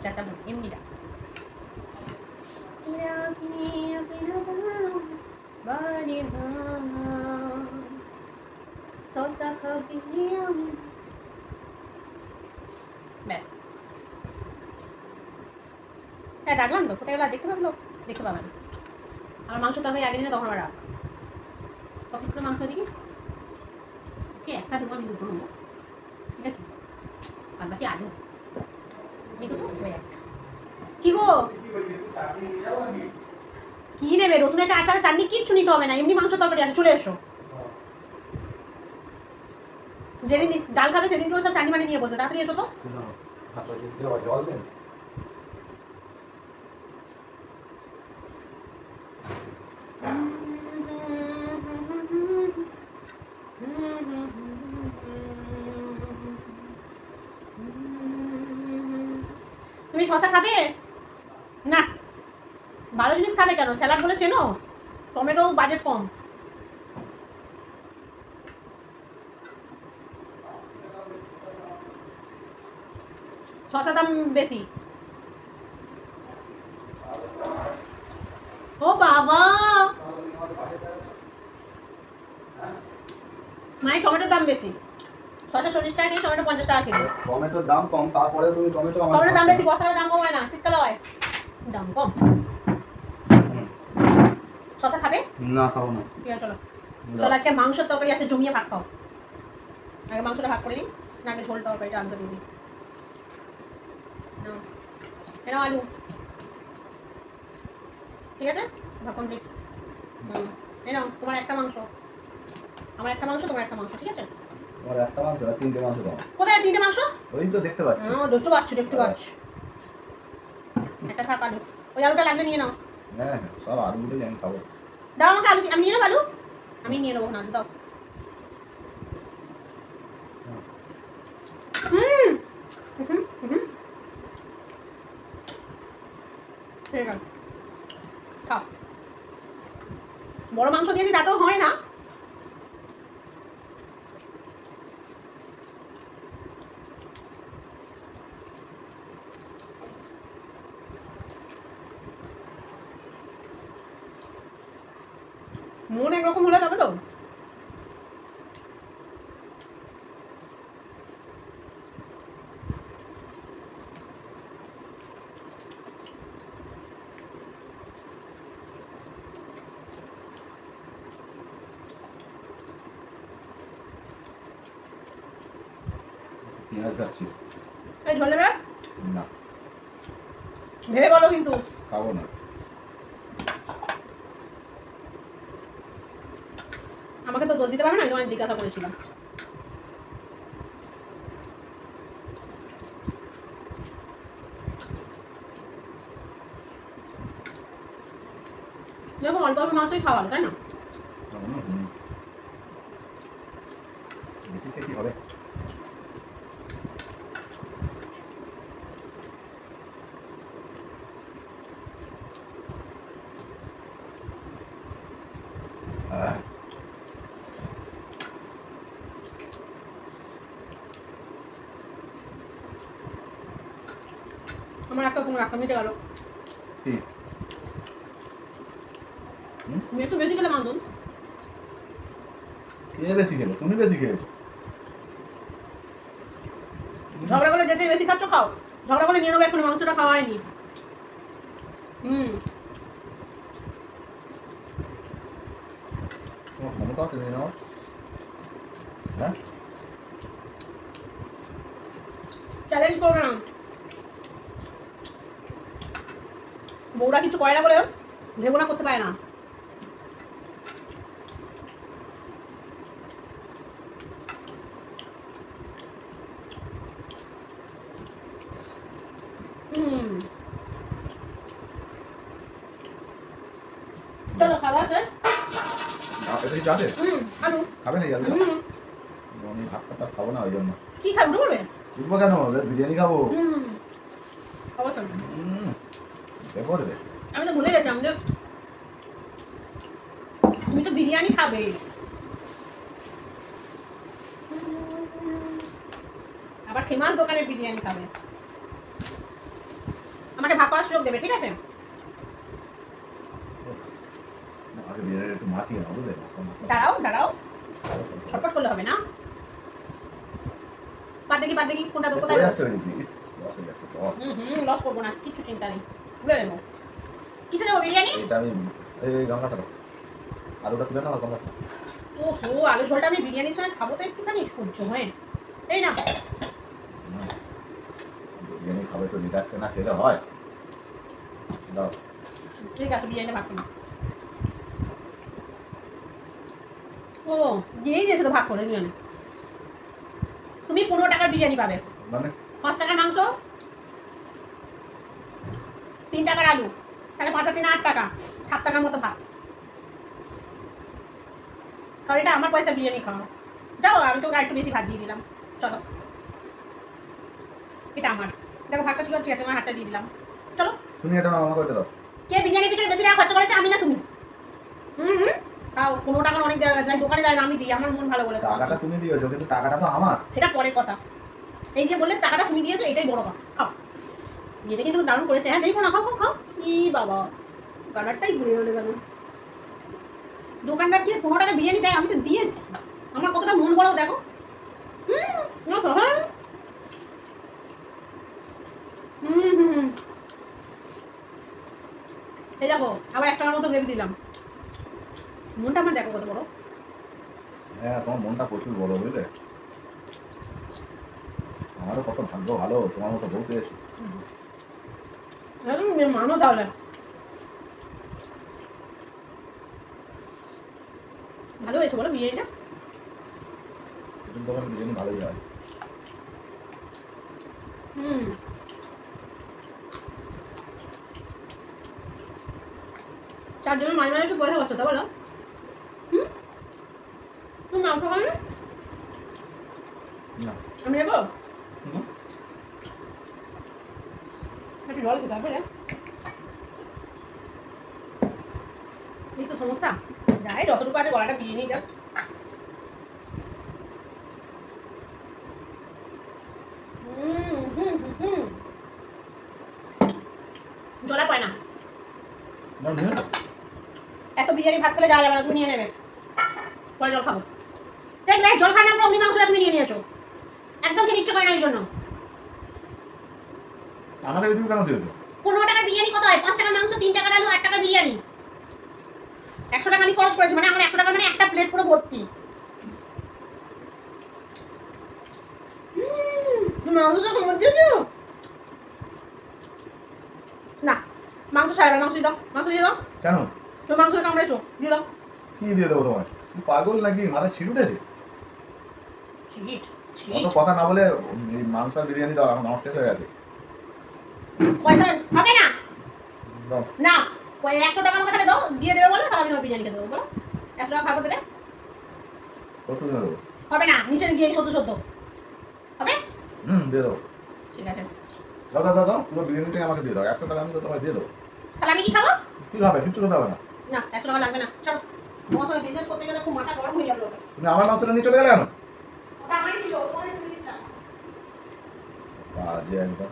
চাচা বল এমনিটা ব্যাস। হ্যাঁ ডাকলাম তো, কোথায় গেল দেখতে পাবো? দেখতে পাবেন। আমার মাংস তরকারি আগে নিলে তখন আবার রাখ। অফিস করে মাংস দিকে ওকে একটা দেবো, আমি দুটো নেবো, ঠিক আছে? আর বাকি আলু আমি দুটো ওই একটা। কি গো কি নেবে? রসুনের আচার চাটনি কিচ্ছু নিতে হবে না, এমনি মাংস তরকারি আছে, চলে এসো। যেদিন ডাল খাবে সেদিনকে ওই সব চাটনি মানি নিয়ে বসবে, তাড়াতাড়ি এসো তো। জল দেন। তুমি শশা খাবে না? ভালো জিনিস খাবে কেন? স্যালাড বলে চেনো? টমেটো বাজেট কম। শশা দাম বেশি। ও বাবা, মানে টমেটোর দাম বেশি। শশা 40 টাকা কেজি, টমেটো 50 টাকা কেজি। টমেটোর দাম কম, তারপরে তুমি টমেটোর দাম বেশি, বর্ষাকালে দাম কম হয় না, শীতকালে হয় দাম কম। শশা খাবে না? খাবো না। ঠিক আছে চলো চলো, আজকে মাংসের তরকারি আছে, জমিয়ে ভাত খাও। আগে মাংসটা ভাগ করে দিই, না আগে ঝোল তরকারিটা আলুটা দিয়ে দিই। এনাও আলু, ঠিক আছে ভাগ কমপ্লিট। এনাও তোমার একটা মাংস, আমার একটা মাংস, তোমার একটা মাংস, ঠিক আছে? তোমার একটা মাংস আর তিনটে মাংস দাও। কোথায় তিনটে মাংস? ওই তো দেখতে পাচ্ছি। দেখতে পাচ্ছ একটা থাক আলু, ওই আলুটা লাগবে নিয়ে নাও। হ্যাঁ সব আলুগুলোই আমি খাবো। দাও আমাকে আলু, আমি নিয়ে নেবো আলু, আমি নিয়ে নেবো না, দাও। ঠিক আছে খাও। বড় মাংস দিয়েছি তাতেও হয় না। মন একরকম হলে তবে তো। পেঁয়াজ খাচ্ছি। এই ঝোল নেবে? না ভেবে বলো কিন্তু। খাবো না। আমাকে তো দোষ দিতে পারবে না, আমি তোমায় জিজ্ঞাসা করেছিলাম। দেখো অল্প অল্প মাংসই খাওয়ালো, তাই না? বেশি খেয়ে কি হবে? আমার একটা কোনো রাখা মিটে গেল। কি তুমি একটু বেশি খেলে মাংস। কে বেশি খেলো? তুমি বেশি খেয়েছো। ঝগড়া করে যেতে বেশি খাচ্ছ, খাও। ঝগড়া করে নিয়ে নেবো, এখন মাংসটা খাওয়া হয়নি। তোমার ক্ষমতা আছে নিয়ে নেওয়ার? হ্যাঁ চ্যালেঞ্জ করবে না। বউরা কিছু করে না বলে ভেবো না করতে পারে না। চলো খাওয়া আছে। এটা কি যাবে? আলু খাবে না? আলু আমি ভাত খাতা খাবো না ওই জন্য। কি খাবে? উঠে পড়বে? উঠবো কেন? বিরিয়ানি খাবো। অবশ্যই করবে। আমি তো ভুলে গেছিলাম যে তুমি তো বিরিয়ানি খাবে। আবার ফেমাস দোকানের বিরিয়ানি খাবে। আমাকে ভাগ করার সুযোগ দেবে, ঠিক আছে? আগে বিরিয়ানি একটু মাখিয়ে নাও, বুঝলে? দাঁড়াও দাঁড়াও, ছটফট করলে হবে না। বাদ দেখি কোনটা তো কোথায় যাচ্ছে ওই ইস, লস হয়ে যাচ্ছে, লস। লস করবো না, কিচ্ছু চিন্তা নেই, তুলে নেবো। কিসে দেবো বিরিয়ানি? এটা আমি এই গামলাটা দাও, আলুটা তুলে নাও গামলাটা। ওহো, আলু ঝোলটা আমি বিরিয়ানির সময় খাবো তো একটুখানি সহ্য হয়। এই না, বিরিয়ানি খাবে তো রিল্যাক্সে না খেলে হয়। দাও। ঠিক আছে, বিরিয়ানিটা ভাগ করো। ও, দিয়েই দিয়েছে তো ভাগ করে বিরিয়ানি। তুমি 15 টাকার বিরিয়ানি পাবে, মানে 5 টাকার মাংস, 3 টাকার আলু, তাহলে 5 আর 3 8 টাকা, 7 টাকার মতো ভাত। কারণ এটা আমার পয়সা বিরিয়ানি খাওয়া। যাও, আমি তোকে একটু বেশি ভাত দিয়ে দিলাম, চলো। এটা আমার, দেখো ভাতটা ঠিক আছে, আমার হাতটা দিয়ে দিলাম, চলো। তুমি এটা আমাকে ওইটা দাও। কে বিরিয়ানি পিছনে বেশি টাকা খরচা করেছে, আমি না তুমি? তাও 15 টাকার অনেক জায়গা যায়, দোকানে যায় না, আমি দিই, আমার মন ভালো বলে। টাকাটা তুমি দিয়েছো, কিন্তু টাকাটা তো আমার। সেটা পরের কথা। এই যে বললে টাকাটা তুমি দিয়েছো, এটাই বড় কথা। খাও, এটা কিন্তু দারুণ করেছে। হ্যাঁ, দেখো না, খাও খাও খাও। ই বাবা, কালারটাই ঘুরে হলে গেল। দোকানদার কি 15 টাকা বিরিয়ানি দেয়? আমি তো দিয়েছি, আমার কতটা মন বড় দেখো। এই দেখো, আবার 1 টাকার মতো গ্রেভি দিলাম। মনটা আমার দেখো কত বড়। হ্যাঁ, তোমার মনটা প্রচুর বড়, বুঝলে? আমারও কত ভাগ্য ভালো, তোমার মতো বউ পেয়েছি। মানো তাহলে ভালো হয়েছে বলো বিরিয়ানিটা? কিন্তু দোকানে বিরিয়ানি ভালোই হয়। তার জন্য মাঝে মাঝে একটু পয়সা খরচ হতো বলো। তুমি মাংস খাবে না? না। আমি যাবো হুম। একটু জল খেতে হবে। এই তো সমস্যা, যাই যতটুকু আছে গলাটা বিরিয়ানি জাস্ট। জলা পায় না, নাও, নিয়ে নাও। এত বিরিয়ানি ভাত পেলে যাওয়া যাবে না, তুমি নিয়ে নেবে, পরে জল খাবো। দেখলে জল খাই না, আমরা অগ্নি মাংসটা তুমি নিয়ে নিয়েছো, একদম খেতে ইচ্ছে করে না এই জন্য। আমাকে ইউটিউব কেন দিয়েছো? 15 টাকার বিরিয়ানি কত হয়? 5 টাকার মাংস, 3 টাকার আলু, 8 টাকার বিরিয়ানি। 100 টাকা আমি খরচ করেছি, মানে আমার 100 টাকা মানে একটা প্লেট পুরো ভর্তি। মাংসটা খাওয়াচ্ছো না? মাংস ছাড়বে, মাংস দিয়ে দাও, মাংস দিয়ে দাও। কেন? তুমি মাংস কামড়েছো, দিয়ে দাও। কি দিয়ে দেবো তোমায়? তুমি পাগল নাকি? মাথায় ছিট উঠেছে? ছিট অত ছিট, কথা না বলে এই মাংস আর বিরিয়ানি দাও, এখন আমার শেষ হয়ে গেছে। পয়সা হবে না। দাও। না, 100 টাকা আমাকে তাহলে দাও, দিয়ে দেবে বলো, তাহলে আমি আমার বিরিয়ানি খেতে দেবো বলো। 100 টাকা খাবো দেবে? কত দিয়ে দেবো? হবে না, নিচে গিয়ে সদ্য হবে। দিয়ে দেবো। ঠিক আছে, দাও দাও দাও দাও, পুরো বিরিয়ানিটাই আমাকে দিয়ে দাও। 100 টাকা আমি তো তোমায় দিয়ে দেবো। তাহলে আমি কি খাবো? কি হবে? কিচ্ছু খেতে হবে না। না, 100 টাকা লাগবে না, চলো। তোমার সঙ্গে বিজনেস করতে গেলে খুব মাথা গরম হয়ে যাবে। তুমি আমার মাংসটা নিয়ে চলে গেলে কেন? ওটা আমারই ছিল, তোমাদের জিনিসটা। বাজে একদম।